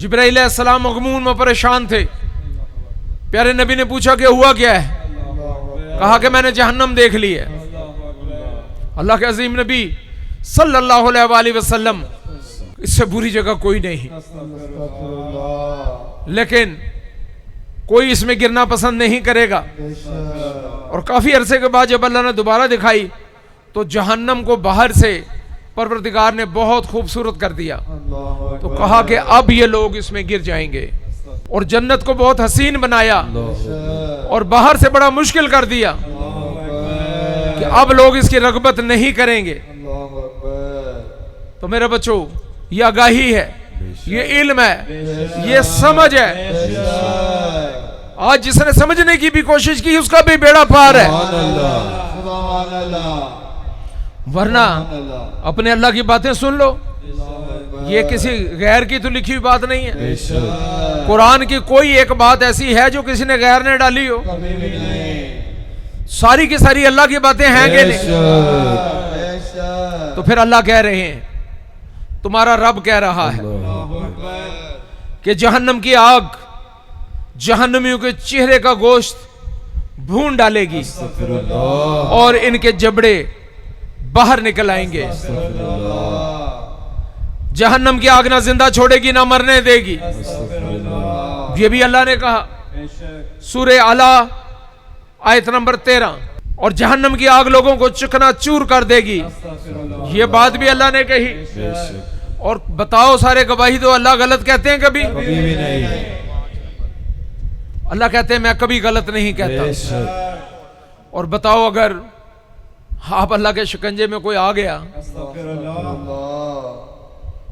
जिब्राइल अलैहिस्सलाम मगमून में परेशान थे। प्यारे नबी ने पूछा कि हुआ क्या है? कहा कि मैंने जहन्नम देख ली है। अल्लाह के अजीम नबी सल्लल्लाहु अलैहि वसल्लम, इससे बुरी जगह कोई नहीं, लेकिन कोई इसमें गिरना पसंद नहीं करेगा। और काफी अरसे के बाद जब अल्लाह ने दोबारा दिखाई तो जहन्नम को बाहर से परवरदिगार ने बहुत खूबसूरत कर दिया। तो कहा कि अब ये लोग इसमें गिर जाएंगे। और जन्नत को बहुत हसीन बनाया और बाहर से बड़ा मुश्किल कर दिया कि अब लोग इसकी रगबत नहीं करेंगे। तो मेरे बच्चों, ये आगाही है, ये इल्म है, ये समझ है। आज जिसने समझने की भी कोशिश की उसका भी बेड़ा पार है, वरना अपने अल्लाह की बातें सुन लो। ये किसी गैर की तो लिखी हुई बात नहीं है। कुरान की कोई एक बात ऐसी है जो किसी ने गैर ने डाली हो? सारी की सारी अल्लाह की बातें हैं कि नहीं? तो फिर अल्लाह कह रहे हैं, तुम्हारा रब कह रहा है कि जहन्नम की आग जहन्नमियों के चेहरे का गोश्त भून डालेगी और इनके जबड़े बाहर निकल आएंगे। जहन्नम की आग ना जिंदा छोड़ेगी ना मरने देगी। ये भी अल्लाह ने कहा सूरह आला आयत नंबर 13। और जहन्नम की आग लोगों को चकनाचूर कर देगी। ये बात भी अल्लाह ने कही। और बताओ, सारे गवाही तो अल्लाह गलत कहते हैं कभी? भी नहीं। अल्लाह कहते हैं मैं कभी गलत नहीं कहता। और बताओ, अगर आप अल्लाह के शिकंजे में कोई आ गया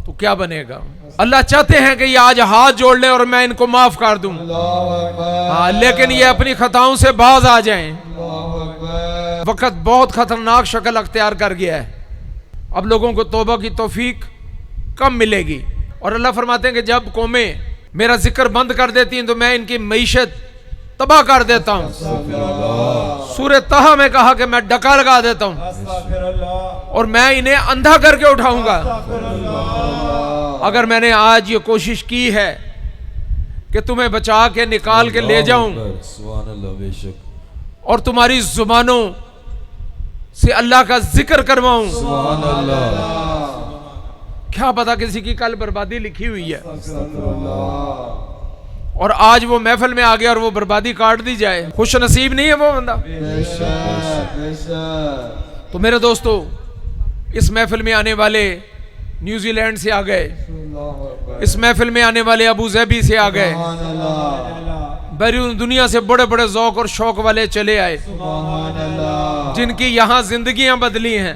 तो क्या बनेगा? अल्लाह चाहते हैं कि ये आज हाथ जोड़ ले और मैं इनको माफ कर दूं, हाँ, लेकिन ये अपनी खताओं से बाज आ जाएं। वक्त बहुत खतरनाक शक्ल अख्तियार कर गया है। अब लोगों को तौबा की तौफीक कम मिलेगी। और अल्लाह फरमाते हैं कि जब कौमें मेरा जिक्र बंद कर देती हैं तो मैं इनकी मईशत तबाह कर देता हूं। सूरह तहा में कहा कि मैं डका लगा देता हूं और मैं इन्हें अंधा करके उठाऊंगा। अगर मैंने आज ये कोशिश की है कि तुम्हें बचा के निकाल के ले जाऊं और तुम्हारी जुबानों से अल्लाह का जिक्र करवाऊं, क्या पता किसी की कल बर्बादी लिखी हुई है और आज वो महफिल में आ गया और वो बर्बादी काट दी जाए। खुश नसीब नहीं है वो बंदा। तो मेरे दोस्तों, इस महफिल में आने वाले न्यूजीलैंड से आ गए, इस महफिल में आने वाले अबू ज़ैबी से आ गए, बैरून दुनिया से बड़े बड़े ज़ौक़ और शौक वाले चले आए जिनकी यहाँ जिंदगियां बदली हैं।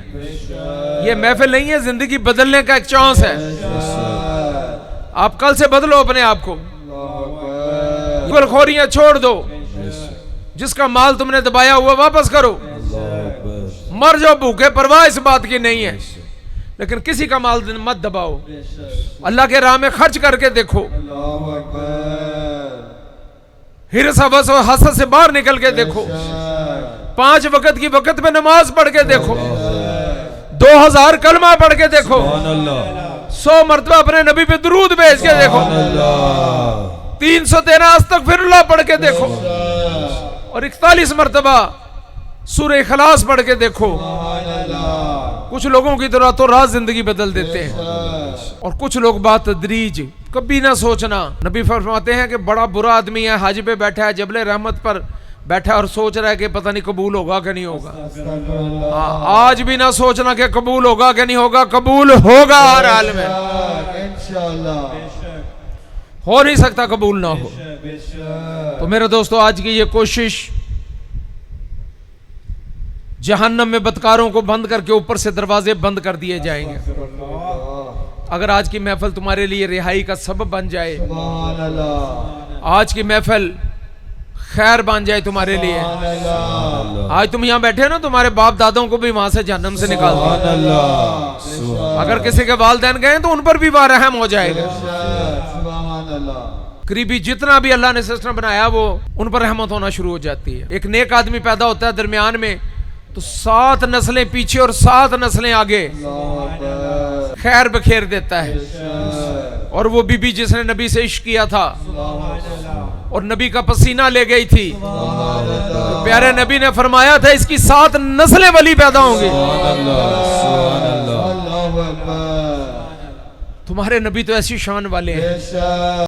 ये महफिल नहीं है, जिंदगी बदलने का एक चांस है। आप कल से बदलो अपने आप को, गुलखोरियां छोड़ दो, जिसका माल तुमने दबाया हुआ वापस करो। मर जाओ भूखे, परवाह इस बात की नहीं है, लेकिन किसी का माल मत दबाओ। अल्लाह के राह में खर्च करके देखो, हिर्स हवस और हसद से बाहर निकल के देखो, 5 वक्त की वक्त में नमाज पढ़ के देखो, 2000 कलमा पढ़ के देखो, 100 मरतबा अपने नबी पे दुरूद भेज के देखो, 313 अस्तगफिरुल्लाह पढ़ के देखो और 41 मरतबा सूरह इखलास पढ़ के देखो। कुछ लोगों की तरह तो रात जिंदगी बदल देते हैं और कुछ लोग बात तदरीज। कभी ना सोचना, नबी फरमाते हैं कि बड़ा बुरा आदमी है, हज पे बैठा है, जबले रहमत पर बैठा और सोच रहा है कि पता नहीं कबूल होगा कि नहीं होगा। आज भी ना सोचना कि कबूल होगा कि नहीं होगा, कबूल होगा हर हाल में इंशाअल्लाह। हो नहीं सकता कबूल ना हो। तो मेरे दोस्तों, आज की ये कोशिश जहन्नम में बदकारों को बंद करके ऊपर से दरवाजे बंद कर दिए जाएंगे। अगर आज की महफिल तुम्हारे लिए रिहाई का सबब बन जाए, आज की महफिल खैर बन जाए तुम्हारे लिए, आज तुम यहाँ बैठे ना, तुम्हारे बाप दादों को भी वहां से जहन्नम से निकाल दो। अगर किसी के वालिदैन गए तो उन पर भी वह रहम हो जाएगा। करीबी जितना भी अल्लाह ने सिस्टम बनाया वो उन पर रहमत होना शुरू हो जाती है। एक नेक आदमी पैदा होता है दरमियान में तो 7 नस्लें पीछे और 7 नस्लें आगे खैर बखेर देता है। اور وہ بی بی جس نے نبی سے عشق کیا تھا اور نبی کا پسینہ لے گئی تھی، تو پیارے نبی نے فرمایا تھا اس کی 7 نسلیں ولی پیدا ہوں گی۔ تمہارے نبی تو ایسی شان والے ہیں۔